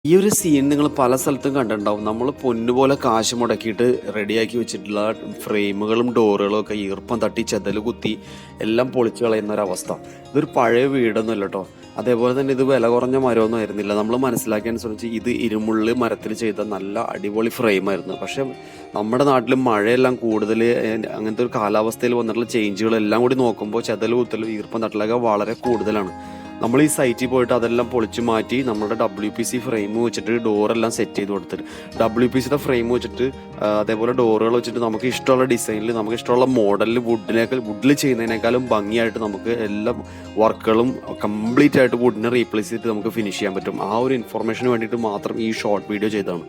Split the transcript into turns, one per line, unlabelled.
ഈ ഒരു സീൻ നിങ്ങൾ പല സ്ഥലത്തും കണ്ടിട്ടുണ്ടാവും. നമ്മൾ പൊന്നുപോലെ കാശ് മുടക്കിയിട്ട് റെഡിയാക്കി വെച്ചിട്ടുള്ള ഫ്രെയിമുകളും ഡോറുകളും ഒക്കെ ഈർപ്പം തട്ടി ചെതല് കുത്തി എല്ലാം പൊളിച്ചു കളയുന്ന ഒരവസ്ഥ. ഇതൊരു പഴയ വീടൊന്നുമല്ല കേട്ടോ. അതേപോലെ തന്നെ ഇത് വില കുറഞ്ഞ മരമൊന്നും ആയിരുന്നില്ല. നമ്മൾ മനസ്സിലാക്കിയ അനുസരിച്ച് ഇത് ഇരുമുള്ളി മരത്തിൽ ചെയ്ത നല്ല അടിപൊളി ഫ്രെയിമായിരുന്നു. പക്ഷെ നമ്മുടെ നാട്ടിൽ മഴയെല്ലാം കൂടുതൽ, അങ്ങനത്തെ ഒരു കാലാവസ്ഥയിൽ വന്നിട്ടുള്ള ചേഞ്ചുകളെല്ലാം കൂടി നോക്കുമ്പോൾ ചെതല് കുത്തലും ഈർപ്പം തട്ടലൊക്കെ വളരെ കൂടുതലാണ്. നമ്മൾ ഈ സൈറ്റിൽ പോയിട്ട് അതെല്ലാം പൊളിച്ച് മാറ്റി നമ്മുടെ WPC ഫ്രെയിം വെച്ചിട്ട് ഡോറെല്ലാം സെറ്റ് ചെയ്ത് കൊടുത്തിട്ട് WPCയുടെ ഫ്രെയിം വെച്ചിട്ട് അതേപോലെ ഡോറുകൾ വെച്ചിട്ട് നമുക്ക് ഇഷ്ടമുള്ള ഡിസൈനിൽ നമുക്ക് ഇഷ്ടമുള്ള മോഡലിൽ വുഡിൽ ചെയ്യുന്നതിനേക്കാളും ഭംഗിയായിട്ട് നമുക്ക് എല്ലാ വർക്കുകളും കംപ്ലീറ്റ് ആയിട്ട് വുഡിനെ റീപ്ലേസ് ചെയ്തിട്ട് നമുക്ക് ഫിനിഷ് ചെയ്യാൻ പറ്റും. ആ ഒരു ഇൻഫർമേഷന് വേണ്ടിയിട്ട് മാത്രം ഈ ഷോർട്ട് വീഡിയോ ചെയ്തതാണ്.